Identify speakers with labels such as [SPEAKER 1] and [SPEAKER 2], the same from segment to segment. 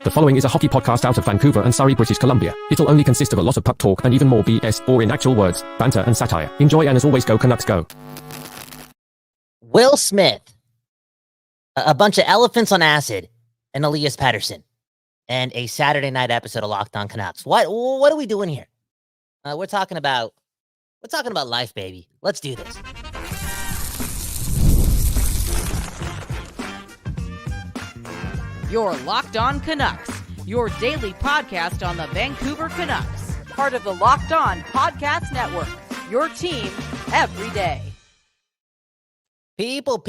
[SPEAKER 1] The following is a hockey podcast out of Vancouver and Surrey, British Columbia. It'll only consist of a lot of puck talk and even more BS, or in actual words, banter and satire. Enjoy, and as always, go Canucks go.
[SPEAKER 2] Will Smith, a bunch of elephants on acid, and Elias Pettersson, and a Saturday night episode of Locked On Canucks. What are we doing here? We're talking about life, baby. Let's do this.
[SPEAKER 3] You're Locked On Canucks, your daily podcast on the Vancouver Canucks, part of the Locked On Podcast Network, your team every day.
[SPEAKER 2] People,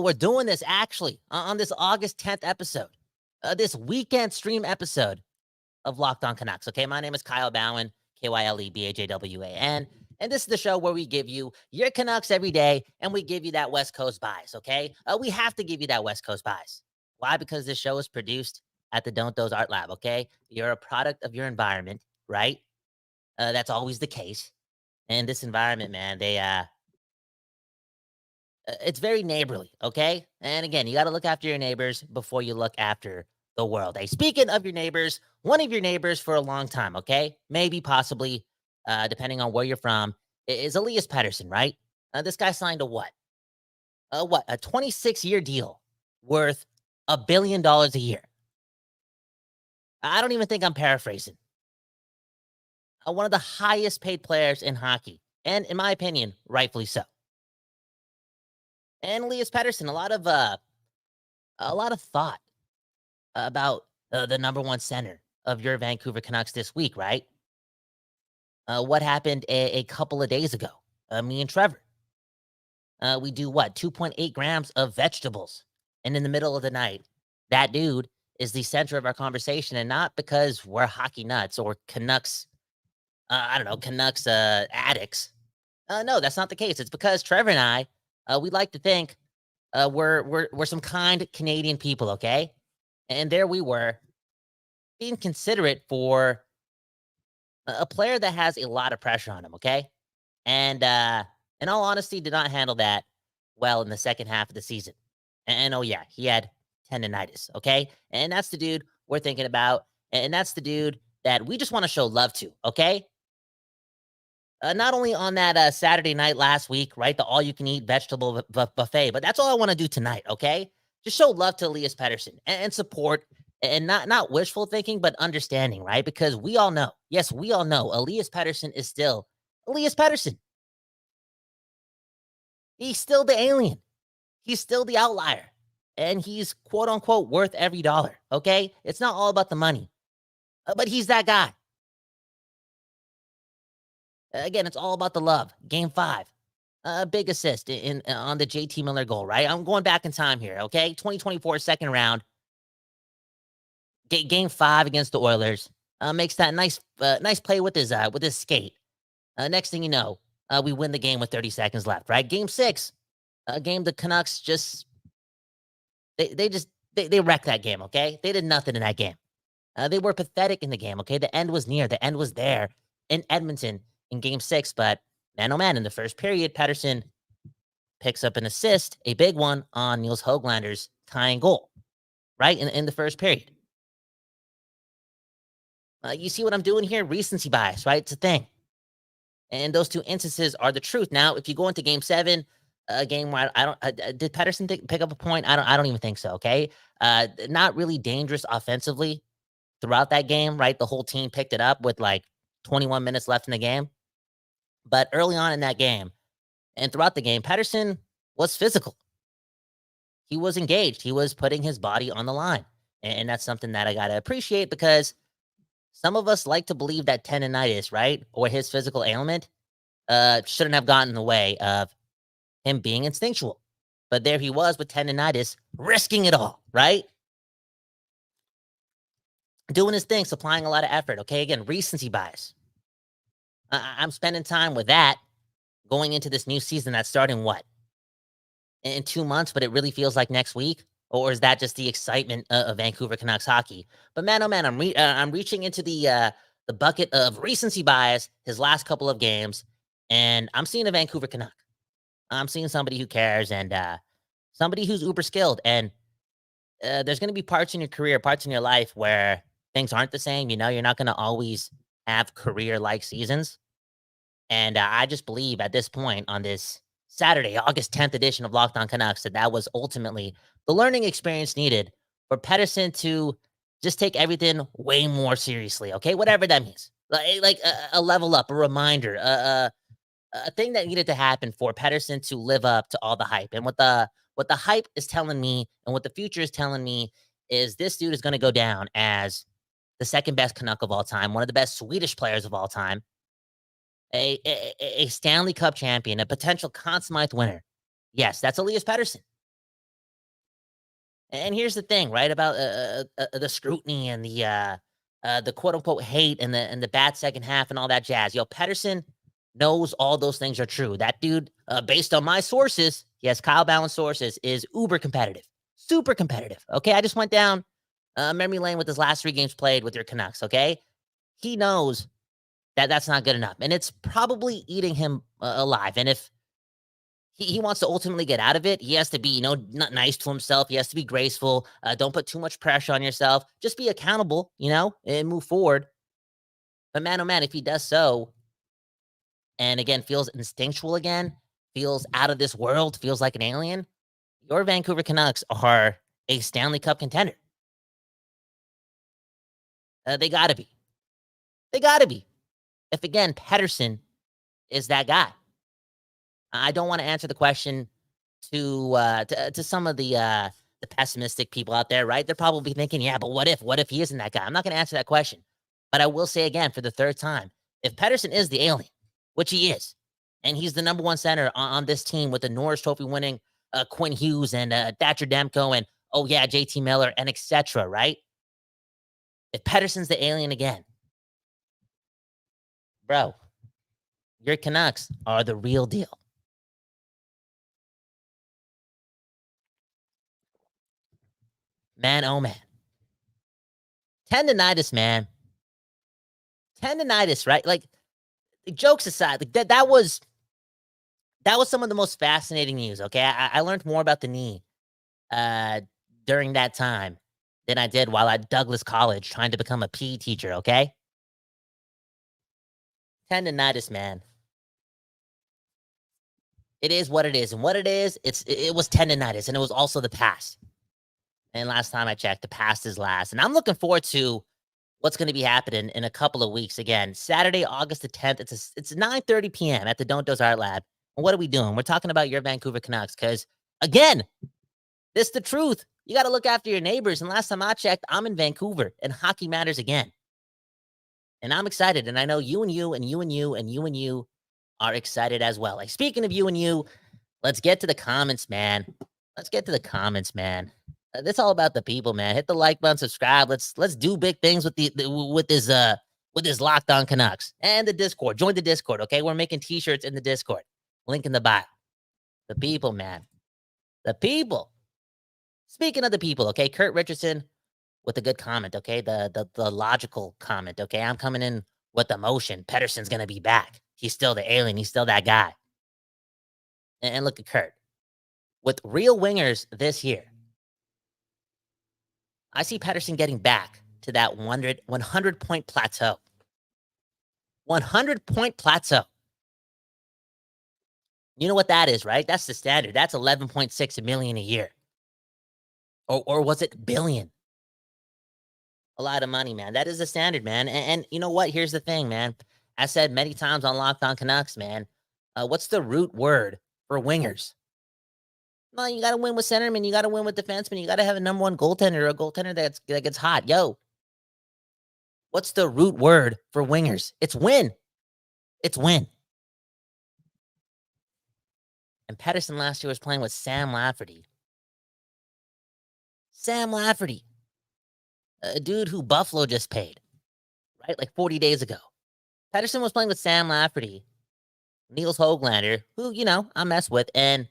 [SPEAKER 2] we're doing this actually on this August 10th episode, this weekend stream episode of Locked On Canucks, okay? My name is Kyle Bowen, KYLEBAJWAN, and this is the show where we give you your Canucks every day, and we give you that West Coast bias, okay? We have to give you that West Coast bias. Why? Because this show is produced at the Don't Doze Art Lab, okay? You're a product of your environment, right? That's always the case. And this environment, man, it's very neighborly, okay? And again, you got to look after your neighbors before you look after the world. Hey, speaking of your neighbors, one of your neighbors for a long time, okay? Maybe, possibly, depending on where you're from, is Elias Pettersson, right? This guy signed a what? A 26-year deal worth $1 billion a year. I don't even think I'm paraphrasing. One of the highest paid players in hockey, and in my opinion, rightfully so. And Elias Pettersson, a lot of thought about the number one center of your Vancouver Canucks this week, right? What happened a couple of days ago? Me and Trevor. We do what? 2.8 grams of vegetables. And in the middle of the night, that dude is the center of our conversation, and not because we're hockey nuts or Canucks, Canucks addicts. No, that's not the case. It's because Trevor and I, we like to think we're some kind Canadian people, okay? And there we were, being considerate for a player that has a lot of pressure on him, okay? And in all honesty, did not handle that well in the second half of the season. And oh yeah, he had tendonitis, okay? And that's the dude we're thinking about, and that's the dude that we just want to show love to, okay? Not only on that Saturday night last week, right, the all-you-can-eat vegetable buffet, but that's all I want to do tonight, okay? Just show love to Elias Pettersson and support, and not wishful thinking, but understanding, right? Because we all know, yes, we all know, Elias Pettersson is still Elias Pettersson. He's still the alien. He's still the outlier, and he's quote unquote worth every dollar. Okay. It's not all about the money, but he's that guy. Again, it's all about the love. Game 5, big assist on the JT Miller goal, right? I'm going back in time here. Okay. 2024 second round, game 5 against the Oilers, makes that nice play with his skate. Next thing you know, we win the game with 30 seconds left, right? Game 6. Game the Canucks they wrecked that game, okay? They did nothing in that game. They were pathetic in the game, okay? The end was near. The end was there in Edmonton in Game 6, but man, oh man, in the first period, Pettersson picks up an assist, a big one, on Niels Höglander's tying goal, right? In the first period. You see what I'm doing here? Recency bias, right? It's a thing. And those two instances are the truth. Now, if you go into Game 7, a game where did Pettersson pick up a point? I don't even think so. Okay, not really dangerous offensively throughout that game, right? The whole team picked it up with like 21 minutes left in the game, but early on in that game and throughout the game, Pettersson was physical. He was engaged. He was putting his body on the line, and that's something that I gotta appreciate, because some of us like to believe that tendonitis, right, or his physical ailment, shouldn't have gotten in the way of him being instinctual. But there he was with tendonitis, risking it all, right? Doing his thing, supplying a lot of effort, okay? Again, recency bias. I'm spending time with that going into this new season that's starting, what, in 2 months, but it really feels like next week? Or is that just the excitement of Vancouver Canucks hockey? But man, oh man, I'm reaching into the bucket of recency bias his last couple of games, and I'm seeing a Vancouver Canuck. I'm seeing somebody who cares, and somebody who's uber skilled. And there's going to be parts in your career, parts in your life where things aren't the same. You're not going to always have career-like seasons. And I just believe at this point on this Saturday, August 10th edition of Locked On Canucks, that was ultimately the learning experience needed for Pettersson to just take everything way more seriously. Okay, whatever that means, like a level up, a reminder, a thing that needed to happen for Pettersson to live up to all the hype. And what the hype is telling me, and what the future is telling me, is this dude is going to go down as the second best Canuck of all time, one of the best Swedish players of all time, a Stanley Cup champion, a potential Conn Smythe winner. Yes, that's Elias Pettersson. And here's the thing, right, about the scrutiny and the quote unquote hate and the bad second half and all that jazz. Pettersson knows all those things are true. That dude, based on my sources, yes, Kyle Balance sources, is uber competitive, super competitive. Okay, I just went down memory lane with his last 3 games played with your Canucks. Okay, he knows that's not good enough, and it's probably eating him alive. And if he wants to ultimately get out of it, he has to be, not nice to himself. He has to be graceful. Don't put too much pressure on yourself. Just be accountable, and move forward. But man, oh man, if he does so, and again, feels instinctual again, feels out of this world, feels like an alien, your Vancouver Canucks are a Stanley Cup contender. They gotta be. They gotta be. If again, Pettersson is that guy. I don't want to answer the question to some of the pessimistic people out there, right? They're probably thinking, yeah, but what if? What if he isn't that guy? I'm not going to answer that question. But I will say again for the third time, if Pettersson is the alien, which he is, and he's the number 1 center on this team with the Norris Trophy winning Quinn Hughes and Thatcher Demko and, oh yeah, JT Miller and etc., right? If Pettersson's the alien again, bro, your Canucks are the real deal. Man, oh man. Tendonitis, man. Tendonitis, right? Like, jokes aside, like that was some of the most fascinating news. Okay, I learned more about the knee during that time than I did while at Douglas College trying to become a PE teacher. Okay, tendonitis, man. It is what it is, and what it is, it was tendonitis, and it was also the past. And last time I checked, the past is last, and I'm looking forward to what's going to be happening in a couple of weeks. Again, Saturday, August the 10th. It's 9:30 p.m. at the Don't Dose Art Lab. And what are we doing? We're talking about your Vancouver Canucks because, again, this is the truth. You got to look after your neighbors. And last time I checked, I'm in Vancouver, and hockey matters again. And I'm excited, and I know you and you and you and you and you and you are excited as well. Like, speaking of you and you, let's get to the comments, man. Let's get to the comments, man. It's all about the people, man. Hit the like button, subscribe. Let's do big things with with this Locked On Canucks and the Discord. Join the Discord, okay? We're making t-shirts in the Discord. Link in the bio. The people, man. The people. Speaking of the people, okay? Kurt Richardson with a good comment, okay? The logical comment, okay? I'm coming in with emotion. Pettersson's gonna be back. He's still the alien. He's still that guy. And look at Kurt. With real wingers this year, I see Pettersson getting back to that 100-point plateau. 100-point plateau. You know what that is, right? That's the standard. That's 11.6 million a year. Or was it billion? A lot of money, man. That is the standard, man. And you know what? Here's the thing, man. I said many times on Locked On Canucks, man. What's the root word for wingers? Well, you got to win with centermen. You got to win with defensemen. You got to have a number 1 goaltender or a goaltender that gets hot. Yo, what's the root word for wingers? It's win. It's win. And Pettersson last year was playing with Sam Lafferty. Sam Lafferty. A dude who Buffalo just paid, right? Like 40 days ago. Pettersson was playing with Sam Lafferty, Niels Höglander, who, I mess with, and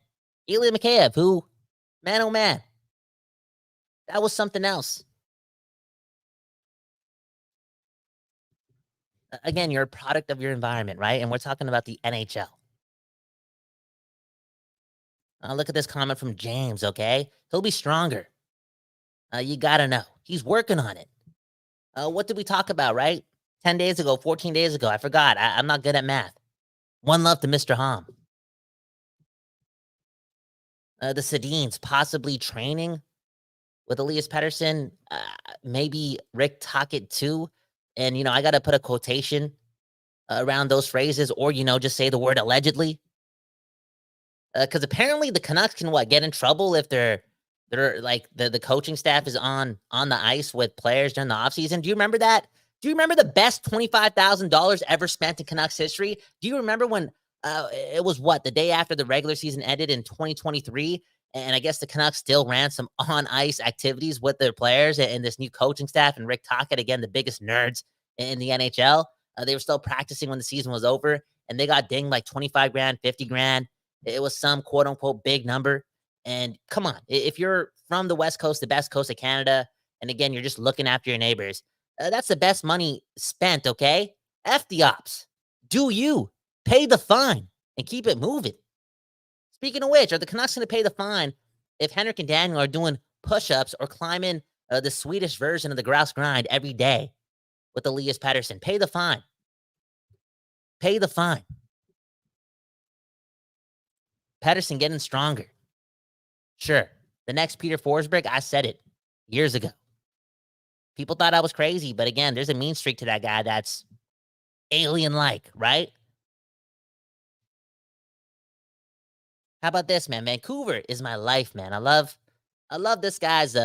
[SPEAKER 2] Ilya Mikheyev, who, man, oh man, that was something else. Again, you're a product of your environment, right? And we're talking about the NHL. Look at this comment from James, okay? He'll be stronger. You gotta know. He's working on it. What did we talk about, right? 10 days ago, 14 days ago. I forgot. I'm not good at math. One love to Mr. Hom. The Sedins possibly training with Elias Pettersson. Maybe Rick Tocchet too. And, I got to put a quotation around those phrases, or, just say the word allegedly. Because apparently the Canucks can get in trouble if they're like the coaching staff is on the ice with players during the offseason. Do you remember that? Do you remember the best $25,000 ever spent in Canucks history? Do you remember when it was the day after the regular season ended in 2023? And I guess the Canucks still ran some on ice activities with their players and this new coaching staff and Rick Tocchet, again, the biggest nerds in the NHL. They were still practicing when the season was over, and they got dinged like 25 grand, 50 grand. It was some quote unquote big number. And come on, if you're from the West Coast, the best coast of Canada, and again, you're just looking after your neighbors, that's the best money spent, okay? F the ops. Do you pay the fine and keep it moving? Speaking of which, are the Canucks going to pay the fine if Henrik and Daniel are doing push-ups or climbing the Swedish version of the grouse grind every day with Elias Pettersson? Pay the fine. Pay the fine. Pettersson getting stronger. Sure. The next Peter Forsberg, I said it years ago. People thought I was crazy, but again, there's a mean streak to that guy that's alien-like, right? How about this, man? Vancouver is my life, man. I love this guy's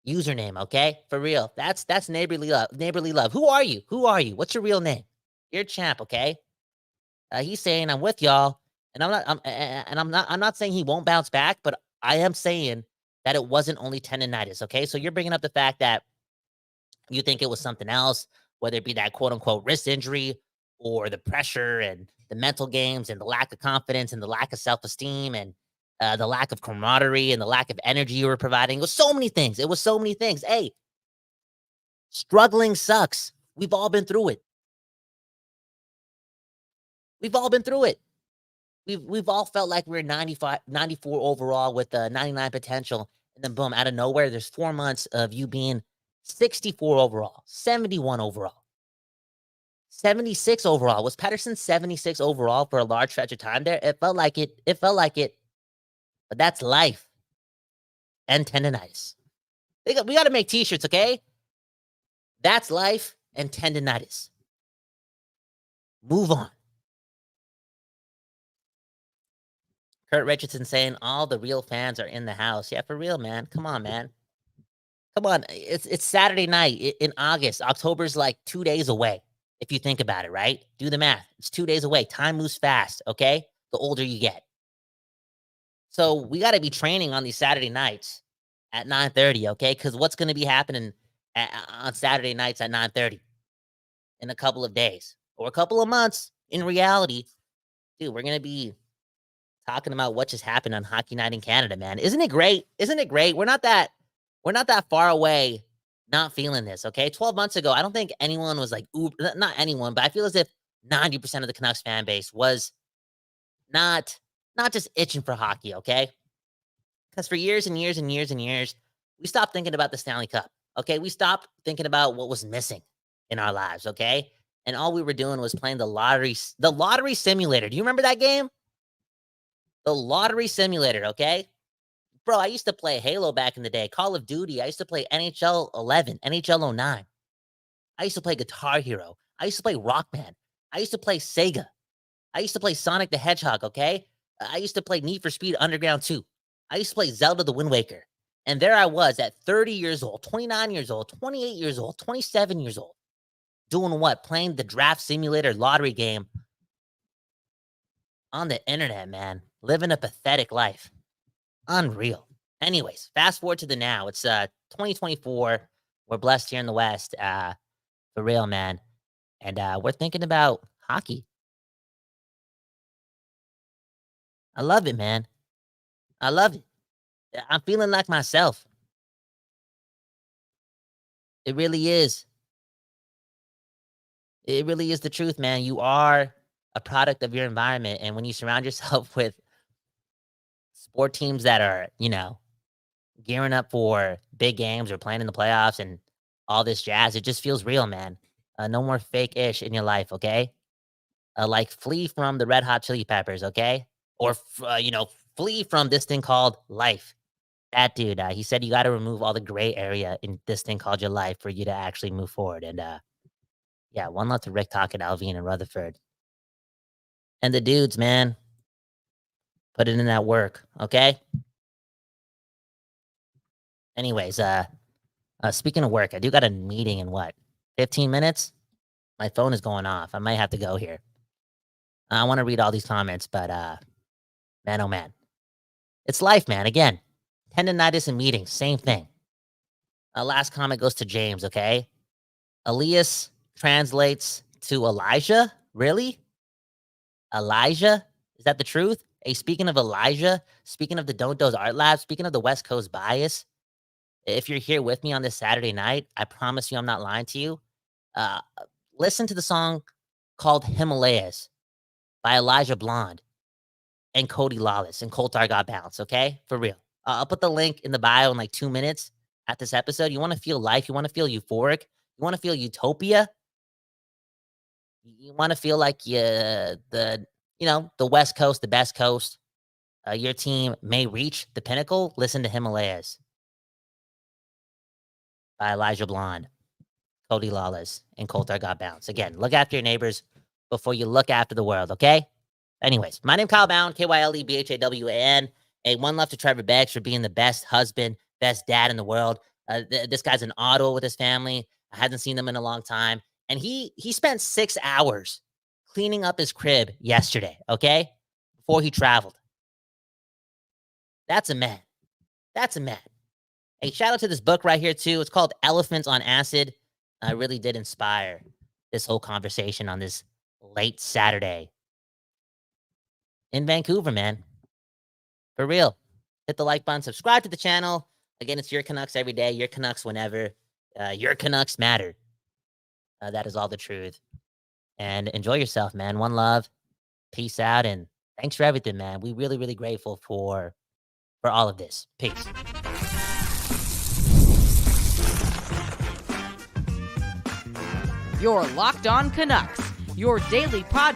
[SPEAKER 2] username, okay? For real. That's neighborly love. Neighborly love. Who are you? Who are you? What's your real name? You're a champ, okay? He's saying I'm with y'all, and I'm not saying he won't bounce back, but I am saying that it wasn't only tendonitis, okay? So you're bringing up the fact that you think it was something else, whether it be that quote unquote wrist injury or the pressure and the mental games and the lack of confidence and the lack of self-esteem and the lack of camaraderie and the lack of energy you were providing. It was so many things. Hey, struggling sucks. We've all been through it. We've all felt like we're 95, 94 overall with 99 potential. And then boom, out of nowhere, there's 4 months of you being 64 overall, 71 overall, 76 overall. Was Pettersson 76 overall for a large stretch of time there? It felt like it. But that's life and tendonitis. We got to make t-shirts, okay? That's life and tendonitis. Move on. Kurt Richardson saying all the real fans are in the house. Yeah, for real, man. Come on, man. Come on. It's Saturday night in August. October's like 2 days away, if you think about it, right? Do the math. It's 2 days away. Time moves fast, okay? The older you get. So we got to be training on these Saturday nights at 9:30, okay? Because what's going to be happening on Saturday nights at 9:30 in a couple of days or a couple of months? In reality, dude, we're going to be talking about what just happened on Hockey Night in Canada, man. Isn't it great? We're not that far away not feeling this, okay? 12 months ago, I don't think anyone was like, not anyone, but I feel as if 90% of the Canucks fan base was not just itching for hockey, okay? Because for years and years and years and years, we stopped thinking about the Stanley Cup, okay? We stopped thinking about what was missing in our lives, okay? And all we were doing was playing the lottery simulator. Do you remember that game? The lottery simulator, okay? Bro, I used to play Halo back in the day, Call of Duty. I used to play NHL 11, NHL 09. I used to play Guitar Hero. I used to play Rock Band. I used to play Sega. I used to play Sonic the Hedgehog, okay? I used to play Need for Speed Underground 2. I used to play Zelda the Wind Waker. And there I was at 30 years old, 29 years old, 28 years old, 27 years old. Doing what? Playing the draft simulator lottery game on the internet, man. Living a pathetic life. Unreal. Anyways, fast forward to the now. It's 2024. We're blessed here in the West. For real, man. And we're thinking about hockey. I love it, man. I love it. I'm feeling like myself. It really is. It really is the truth, man. You are a product of your environment. And when you surround yourself with sport teams that are, gearing up for big games or playing in the playoffs and all this jazz. It just feels real, man. No more fake-ish in your life, okay? Like flee from the Red Hot Chili Peppers, okay? Or, flee from this thing called life. That dude, he said you got to remove all the gray area in this thing called your life for you to actually move forward. And yeah, one love to Rick Tocchet, Alvin, and Rutherford. And the dudes, man, put it in that work, okay? Anyways, speaking of work, I do got a meeting in 15 minutes? My phone is going off. I might have to go here. I want to read all these comments, but man, oh man. It's life, man. Again, tendonitis and meetings, same thing. Last comment goes to James, okay? Elias translates to Elijah? Really? Elijah? Is that the truth? Hey, speaking of Elijah, speaking of the Don't Doze Art Lab, speaking of the West Coast bias, if you're here with me on this Saturday night, I promise you I'm not lying to you. Listen to the song called Himalayas by Elijah Blonde and Cody Lawless and Coltar Got Bounce, okay? For real. I'll put the link in the bio in like 2 minutes at this episode. You want to feel life? You want to feel euphoric? You want to feel utopia? You want to feel like the West Coast, the best coast, your team may reach the pinnacle? Listen to Himalayas by Elijah Blonde, Cody Lawless, and Coltar Got Bounce. Again, look after your neighbors before you look after the world, okay? Anyways, my name's Kyle Bound, KYLEBHAWAN. Hey, one love to Trevor Beggs for being the best husband, best dad in the world. This guy's in Ottawa with his family. I hadn't seen them in a long time. And he spent 6 hours cleaning up his crib yesterday, okay? Before he traveled. That's a man. That's a man. Hey, shout out to this book right here, too. It's called Elephants on Acid. I really did inspire this whole conversation on this late Saturday in Vancouver, man. For real. Hit the like button. Subscribe to the channel. Again, it's your Canucks every day. Your Canucks whenever. Your Canucks matter. That is all the truth. And enjoy yourself, man. One love. Peace out. And thanks for everything, man. We really, really grateful for all of this. Peace.
[SPEAKER 3] Your Locked On Canucks, your daily podcast